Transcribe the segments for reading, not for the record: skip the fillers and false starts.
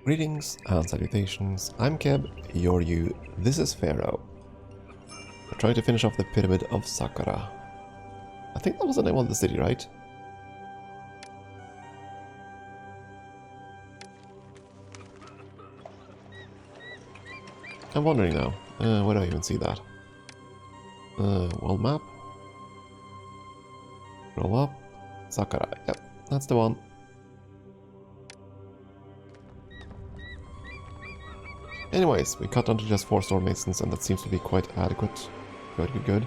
Greetings and salutations, I'm Keb, you're you, this is Pharaoh. We're trying to finish off the Pyramid of Saqqara. I think that was the name of the city, right? I'm wondering now, where do I even see that? World map? Roll up, Saqqara, yep, that's the one. Anyways, we cut down to just 4 stonemasons and that seems to be quite adequate. Good.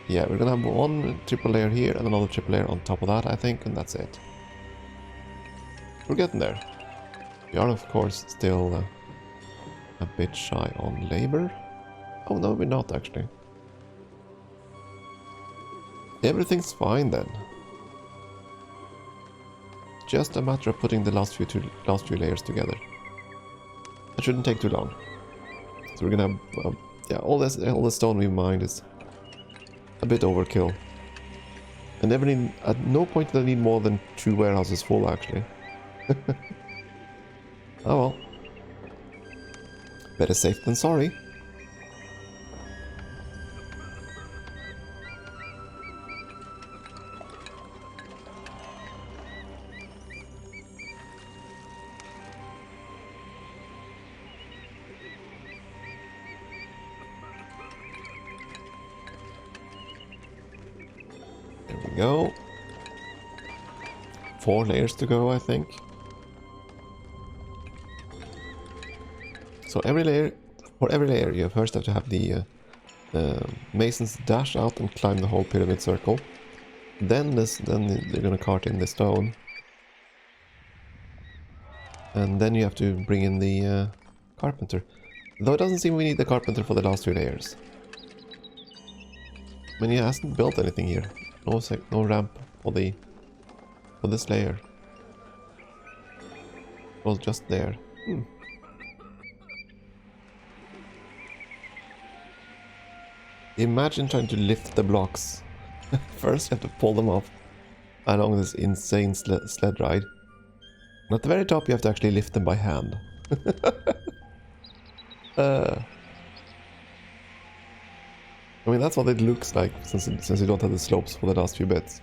Yeah, we're gonna have one triple layer here and another triple layer on top of that, I think, and that's it. We're getting there. We are, of course, still a bit shy on labor. Oh, no, we're not, actually. Everything's fine, then. Just a matter of putting the last few layers together. That shouldn't take too long. So we're gonna have, yeah, all the stone we mined is a bit overkill. And at no point did I need more than 2 warehouses full, actually. Oh well. Better safe than sorry. There we go. 4 layers to go, I think. So for every layer, you first have to have the masons dash out and climb the whole pyramid circle. Then they're gonna cart in the stone. And then you have to bring in the carpenter. Though it doesn't seem we need the carpenter for the last 2 layers. I mean, he hasn't built anything here. No ramp for this layer. It was just there. Imagine trying to lift the blocks. First you have to pull them off along this insane sled ride. And at the very top you have to actually lift them by hand. I mean, that's what it looks like, since you don't have the slopes for the last few bits.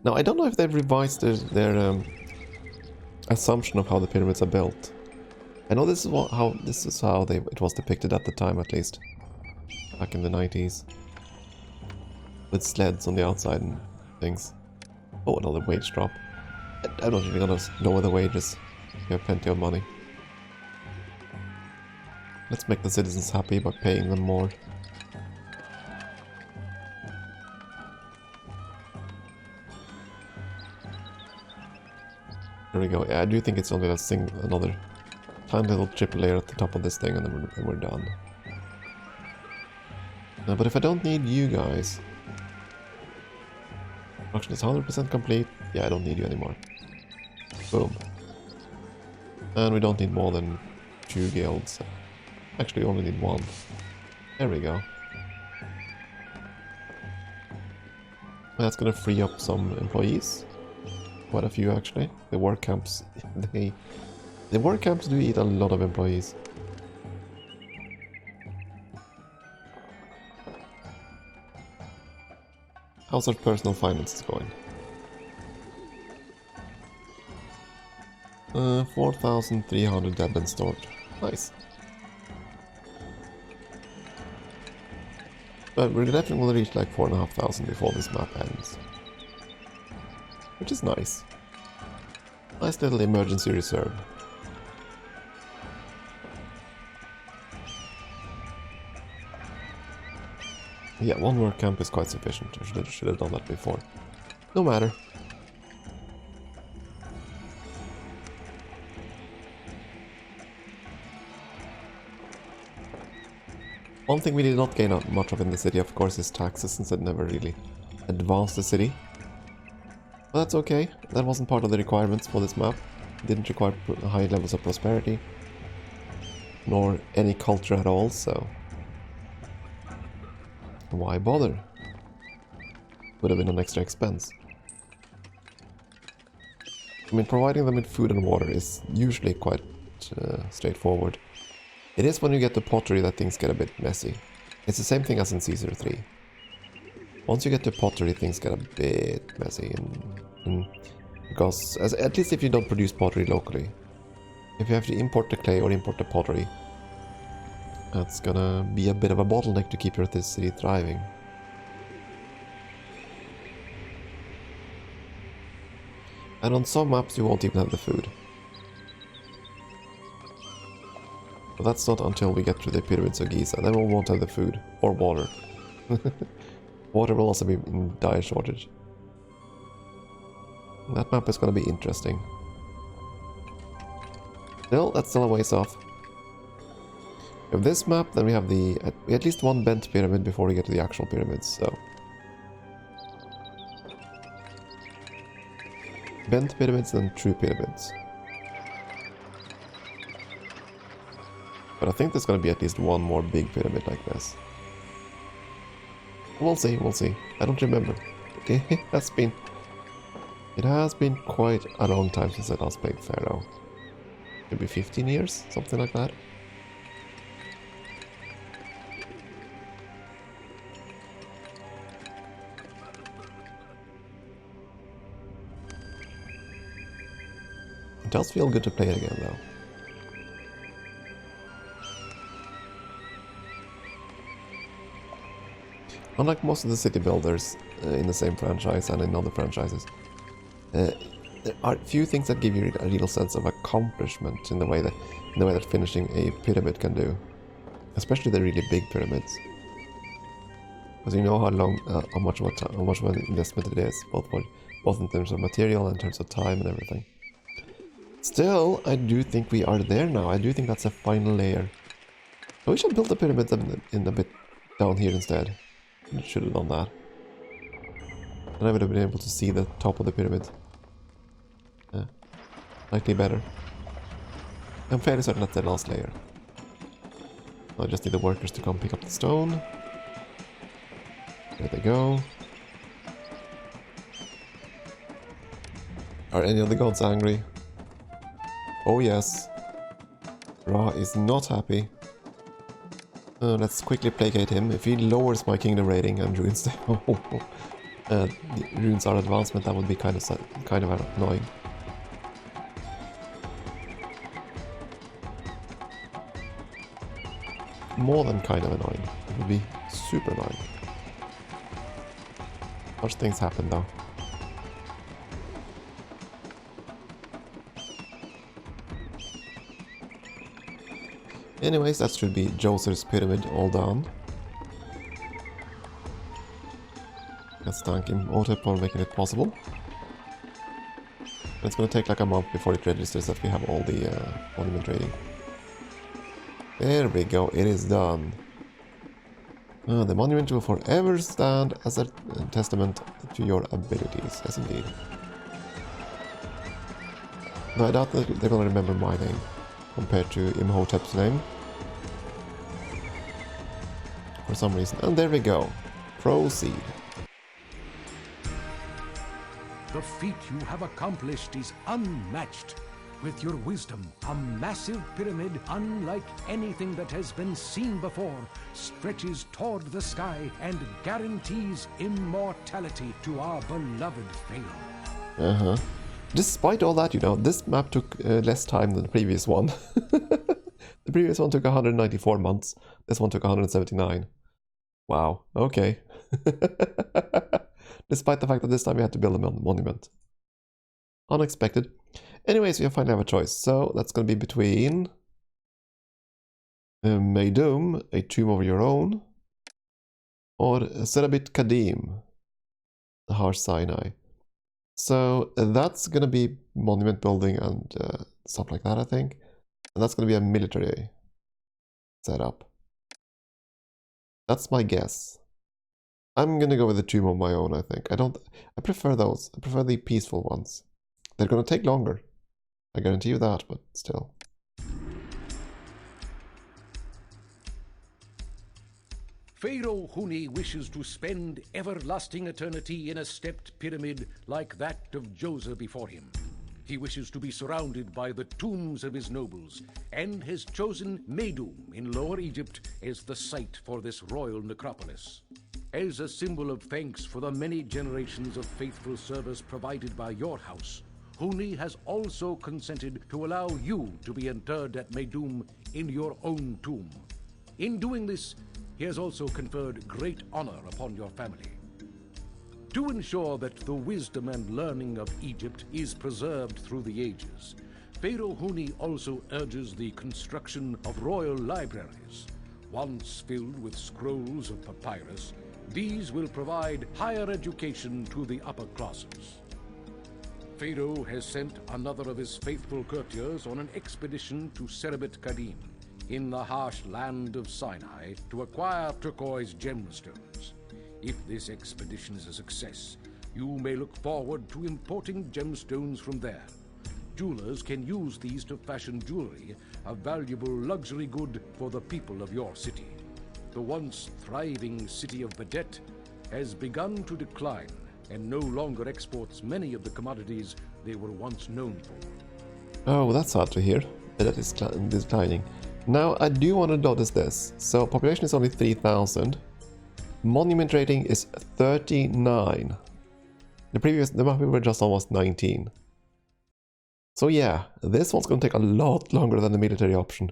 Now, I don't know if they've revised their assumption of how the pyramids are built. I know this is how it was depicted at the time, at least, back in the 90s, with sleds on the outside and things. Oh, another wage drop. I'm not really gonna lower the wages. We have plenty of money. Let's make the citizens happy by paying them more. There we go. Yeah, I do think it's only another tiny little triple layer at the top of this thing, and then we're done. But if I don't need you guys... Production is 100% complete. Yeah, I don't need you anymore. Boom. And we don't need more than 2 guilds. Actually, we only need 1. There we go. That's gonna free up some employees. Quite a few, actually. The work camps... The work camps do eat a lot of employees. How's our personal finances going? 4,300 dead and stored. Nice. But we're definitely going to reach like 4,500 before this map ends. Which is nice. Nice little emergency reserve. Yeah, 1 work camp is quite sufficient. I should have done that before. No matter. One thing we did not gain much of in the city, of course, is taxes, since it never really advanced the city. But that's okay. That wasn't part of the requirements for this map. It didn't require high levels of prosperity, nor any culture at all, so why bother? would have been an extra expense. I mean, providing them with food and water is usually quite straightforward. It is when you get to pottery that things get a bit messy. It's the same thing as in Caesar 3. Once you get to pottery, things get a bit messy. Because, at least if you don't produce pottery locally. If you have to import the clay or import the pottery, that's gonna be a bit of a bottleneck to keep your city thriving. And on some maps you won't even have the food. But that's not until we get to the pyramids of Giza, then we won't have the food, or water. Water will also be in dire shortage. That map is gonna be interesting. Still, that's still a ways off. We have this map, then we have at least one bent pyramid before we get to the actual pyramids, so... Bent pyramids and true pyramids. But I think there's gonna be at least one more big pyramid like this. We'll see, we'll see. I don't remember. It has been quite a long time since I last played Pharaoh. Maybe 15 years? Something like that. It does feel good to play it again, though. Unlike most of the city builders in the same franchise and in other franchises, there are few things that give you a real sense of accomplishment in the way that finishing a pyramid can do, especially the really big pyramids. Because you know how much of an investment it is, both in terms of material and in terms of time and everything. Still, I do think we are there now. I do think that's a final layer. So we should build the pyramids in a bit down here instead. We should have done that. Then I would have been able to see the top of the pyramid. Yeah. Slightly better. I'm fairly certain that's the last layer. I just need the workers to come pick up the stone. There they go. Are any of the gods angry? Oh yes. Ra is not happy. Let's quickly placate him. If he lowers my kingdom rating and ruins ruins our advancement, that would be kind of annoying. More than kind of annoying. It would be super annoying. Such things happen though. Anyways, that should be Djoser's pyramid all done. Let's thank him, Otep, for making it possible. It's gonna take like a month before it registers that we have all the monument rating. There we go, it is done. The monument will forever stand as a testament to your abilities. Yes, indeed. No, I doubt that they're gonna remember my name compared to Imhotep's name. For some reason. And there we go. Proceed. The feat you have accomplished is unmatched. With your wisdom, a massive pyramid unlike anything that has been seen before stretches toward the sky and guarantees immortality to our beloved Pharaoh. Despite all that, you know, this map took less time than the previous one. The previous one took 194 months. This one took 179. Wow, okay. Despite the fact that this time we had to build a monument. Unexpected. Anyways, we finally have a choice. So that's going to be between Meidum, a tomb of your own, or Serabit Kadim, the harsh Sinai. So that's going to be monument building and stuff like that, I think. And that's going to be a military setup. That's my guess. I'm going to go with a tomb of my own, I think. I prefer those. I prefer the peaceful ones. They're going to take longer. I guarantee you that, but still. Pharaoh Huni wishes to spend everlasting eternity in a stepped pyramid like that of Joseph before him. He wishes to be surrounded by the tombs of his nobles, and has chosen Meidum in Lower Egypt as the site for this royal necropolis. As a symbol of thanks for the many generations of faithful service provided by your house, Huni has also consented to allow you to be interred at Meidum in your own tomb. In doing this, he has also conferred great honor upon your family. To ensure that the wisdom and learning of Egypt is preserved through the ages, Pharaoh Huni also urges the construction of royal libraries. Once filled with scrolls of papyrus, these will provide higher education to the upper classes. Pharaoh has sent another of his faithful courtiers on an expedition to Serebet Kadim, in the harsh land of Sinai, to acquire turquoise gemstones. If this expedition is a success, you may look forward to importing gemstones from there. Jewelers can use these to fashion jewelry, a valuable luxury good for the people of your city. The once thriving city of Vedet has begun to decline and no longer exports many of the commodities they were once known for. Oh, that's hard to hear. That is declining. Now, I do want to notice this. So, population is only 3,000. Monument rating is 39. The map we were just almost 19. So yeah, this one's going to take a lot longer than the military option.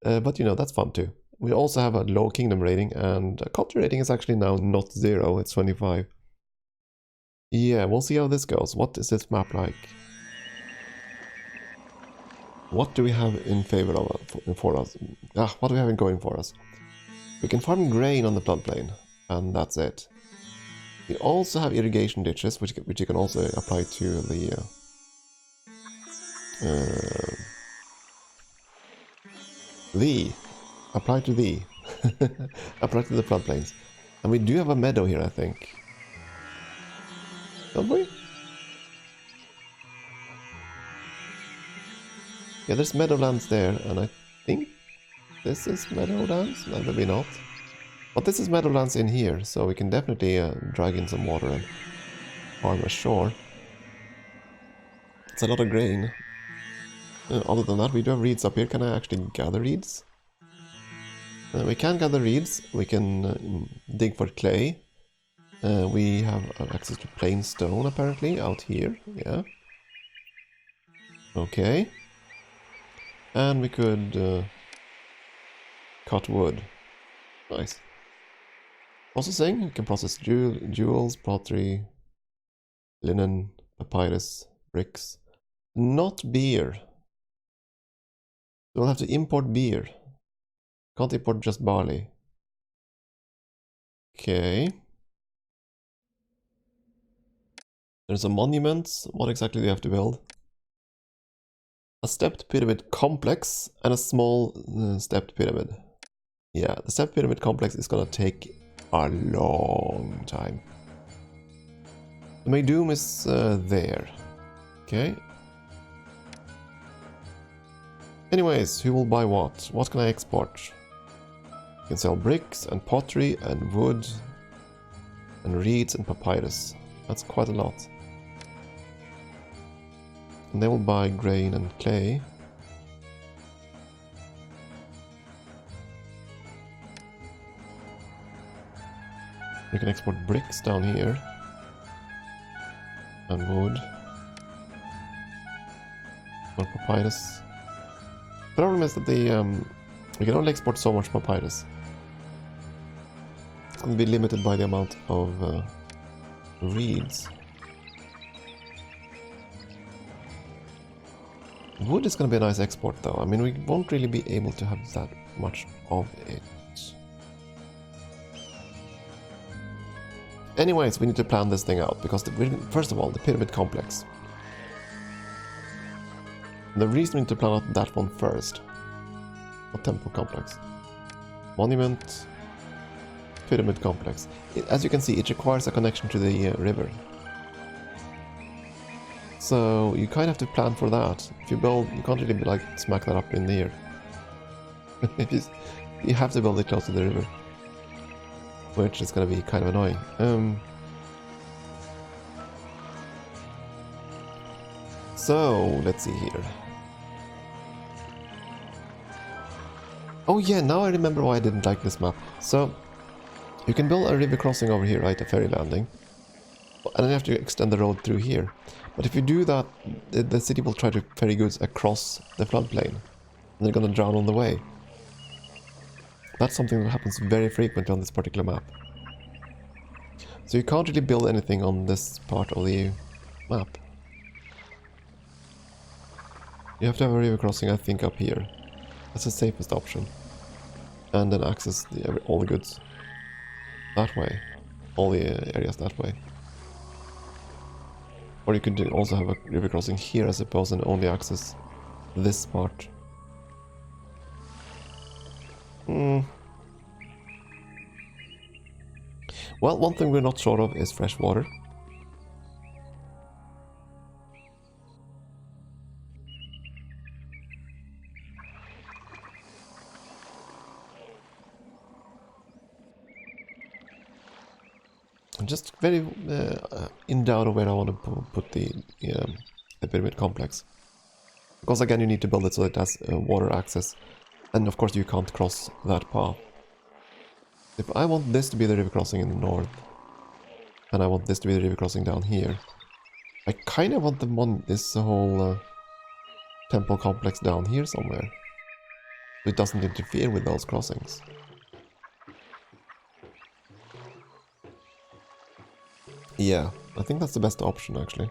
But you know, that's fun too. We also have a low kingdom rating, and culture rating is actually now not 0, it's 25. Yeah, we'll see how this goes. What is this map like? What do we have in favor of for us? What do we have going for us? We can farm grain on the floodplain, and that's it. We also have irrigation ditches, which you can also apply to the apply to the apply to the floodplains. And we do have a meadow here, I think. Don't we? Yeah, there's meadowlands there, and I think this is meadowlands? No, maybe not. But this is meadowlands in here, so we can definitely drag in some water and farm ashore. It's a lot of grain. Other than that, we do have reeds up here. Can I actually gather reeds? We can gather reeds. We can dig for clay. We have access to plain stone, apparently, out here. Yeah. Okay. And we could cut wood. Nice. Processing. We can process jewels, pottery, linen, papyrus, bricks. Not beer. We'll have to import beer. Can't import just barley. Okay. There's a monument. What exactly do you have to build? A stepped pyramid complex and a small stepped pyramid. Yeah, the stepped pyramid complex is gonna take a long time. The Meidum is there. Okay. Anyways, who will buy what? What can I export? You can sell bricks and pottery and wood and reeds and papyrus. That's quite a lot. And they will buy grain and clay. We can export bricks down here. And wood. Or papyrus. The problem is that we can only export so much papyrus. It's going to be limited by the amount of reeds. Wood is going to be a nice export though. I mean, we won't really be able to have that much of it. Anyways, we need to plan this thing out, because first of all, the pyramid complex. The reason we need to plan out that one first. Not temple complex. Monument. Pyramid complex. As you can see, it requires a connection to the river. So you kind of have to plan for that. If you build, you can't really like smack that up in the air. You have to build it close to the river. which is going to be kind of annoying. So, let's see here. Oh yeah, now I remember why I didn't like this map. So, you can build a river crossing over here, right? A ferry landing. And then you have to extend the road through here. But if you do that, the city will try to ferry goods across the floodplain. And they're gonna drown on the way. That's something that happens very frequently on this particular map. So you can't really build anything on this part of the map. You have to have a river crossing, I think, up here. That's the safest option. And then access all the goods that way. All the areas that way. Or you could also have a river crossing here, I suppose, and only access this part. Well, one thing we're not short of is fresh water. I'm just very in doubt of where I want to put the pyramid complex. Because again, you need to build it so it has water access. And of course you can't cross that path. If I want this to be the river crossing in the north, and I want this to be the river crossing down here, I kind of want this whole temple complex down here somewhere. So it doesn't interfere with those crossings. Yeah, I think that's the best option actually.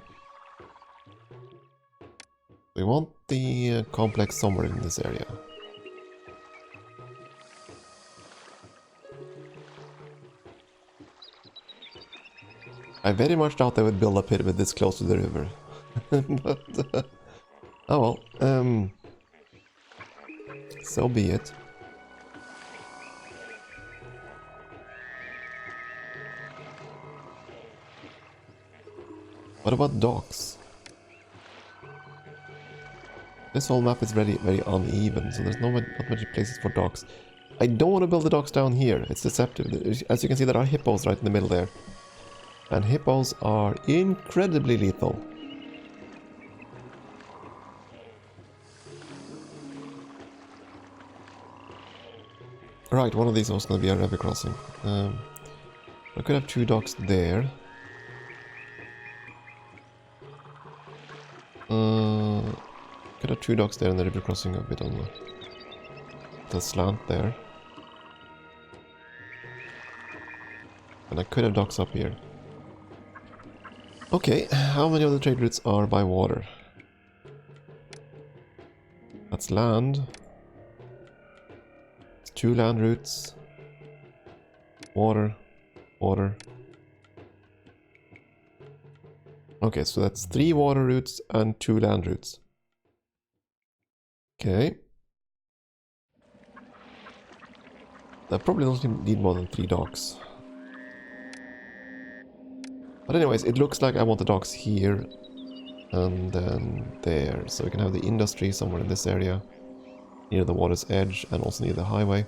We want the complex somewhere in this area. I very much doubt they would build a pyramid this close to the river. But, oh well, so be it. What about docks? This whole map is very uneven, so there's not many places for docks. I don't want to build the docks down here, it's deceptive. As you can see, there are hippos right in the middle there. And hippos are incredibly lethal. Right, one of these was going to be a river crossing. I could have two docks there. Could have two docks there and the river crossing a bit on the slant there. And I could have docks up here. Okay, how many of the trade routes are by water? That's land. It's 2 land routes. Water. Water. Okay, so that's 3 water routes and 2 land routes. Okay. I probably don't need more than 3 docks. But anyways, it looks like I want the docks here and then there. So we can have the industry somewhere in this area, near the water's edge and also near the highway.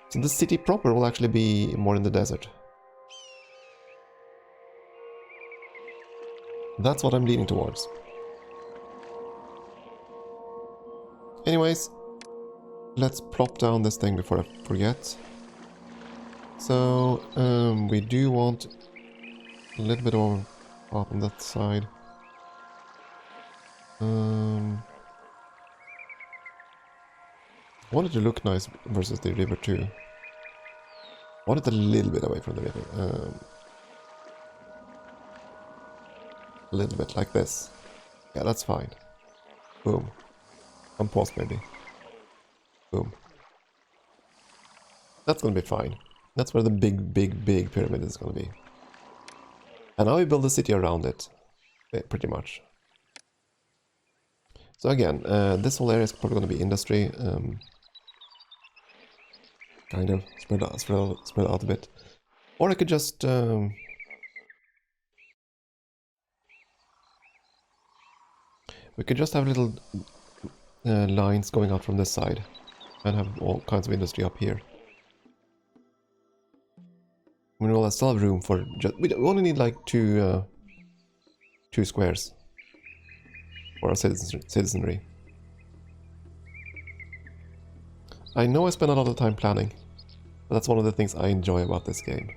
So the city proper will actually be more in the desert. That's what I'm leaning towards. Anyways, let's plop down this thing before I forget. So, we do want a little bit of up on that side. I want it to look nice versus the river too. I want it a little bit away from the river. A little bit like this. Yeah, that's fine. Boom. And pause maybe. Boom. That's gonna be fine. That's where the big pyramid is gonna be. And now we build a city around it. Pretty much. So again, this whole area is probably gonna be industry. Kind of spread out a bit. Or I could just we could just have little lines going out from this side and have all kinds of industry up here. I mean, well, I still have room for we only need like two squares for our citizenry. I know I spend a lot of time planning, but that's one of the things I enjoy about this game.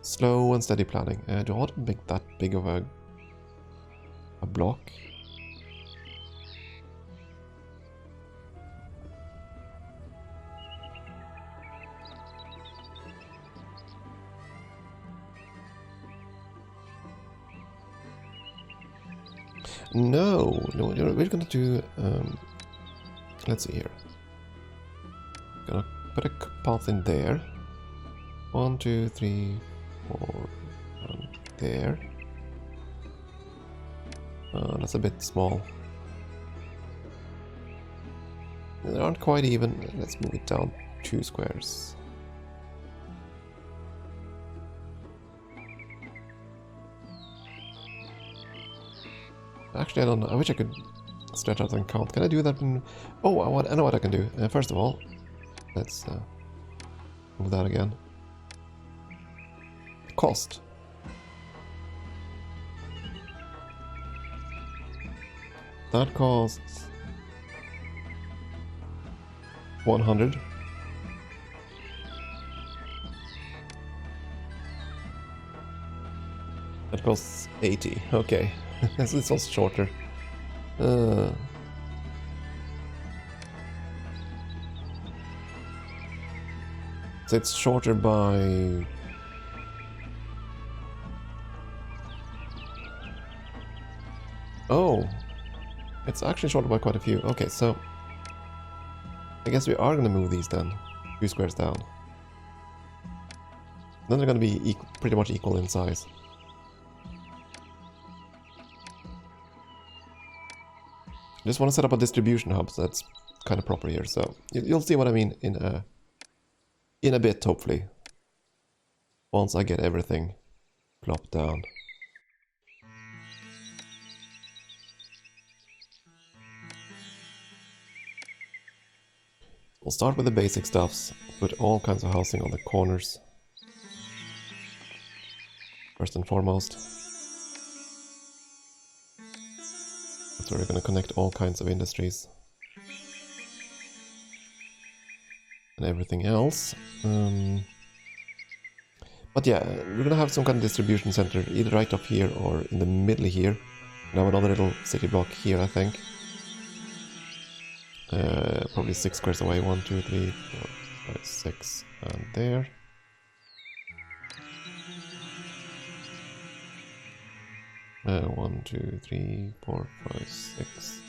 Slow and steady planning. Do I want to make that big of a block? No, we're gonna do, let's see here. Gonna put a path in there. 1, 2, 3, 4, and there. That's a bit small. They aren't quite even. Let's move it down 2 squares. Actually, I don't know. I wish I could stretch out and count. Can I do that? Oh, I know what I can do. First of all, let's move that again. Cost. That costs 100. That costs 80. Okay. This one's shorter. So it's shorter by... Oh! It's actually shorter by quite a few. Okay, so... I guess we are gonna move these then. 2 squares down. Then they're gonna be pretty much equal in size. I just want to set up a distribution hub, so that's kind of proper here. So you'll see what I mean in a bit, hopefully. Once I get everything plopped down. We'll start with the basic stuffs. Put all kinds of housing on the corners. First and foremost. So we're going to connect all kinds of industries and everything else. But yeah, we're going to have some kind of distribution center either right up here or in the middle here. And have another little city block here, I think. Probably 6 squares away. 1, 2, 3, 4, 5, 6, and there. One, 2, 3, 4, 5, 6.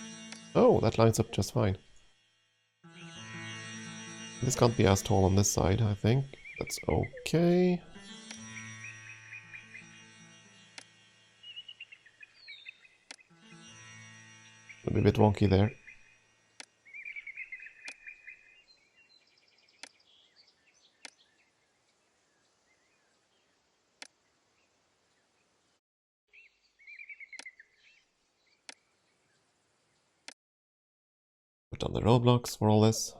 Oh, that lines up just fine. This can't be as tall on this side, I think. That's okay. It'll be a bit wonky there. Put on the roadblocks for all this.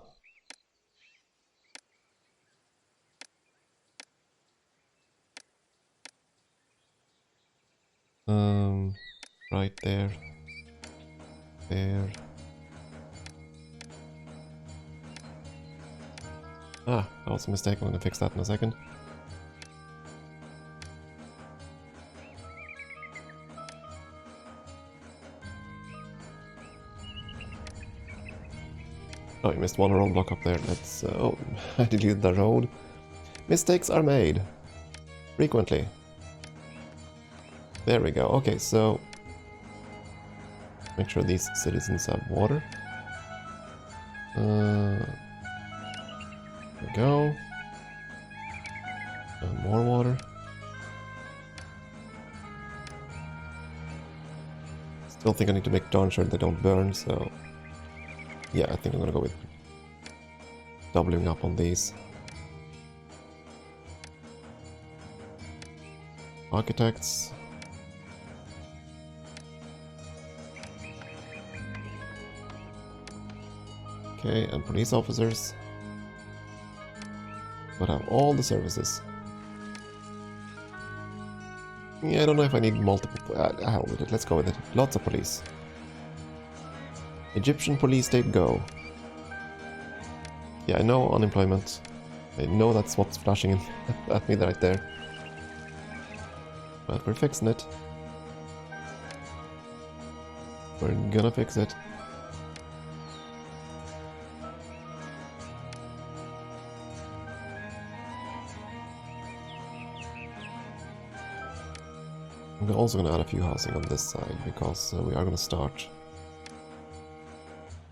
Right there. There. Ah, that was a mistake. I'm gonna fix that in a second. Oh, you missed one roadblock up there. Let's... oh, I deleted the road. Mistakes are made. Frequently. There we go. Okay, so... make sure these citizens have water. There we go. And more water. Still think I need to make darn sure they don't burn, so... yeah, I think I'm gonna go with doubling up on these. Architects. Okay, and police officers. But have all the services. Yeah, I don't know if I need multiple... hell with it, let's go with it. Lots of police. Egyptian police state go. Yeah, I know unemployment. I know that's what's flashing in at me right there. But we're fixing it. We're gonna fix it. I'm also gonna add a few housing on this side because we are gonna start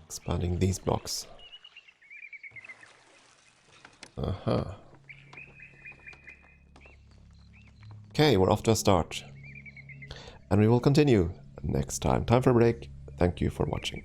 expanding these blocks. Okay, we're off to a start. And we will continue next time. Time for a break. Thank you for watching.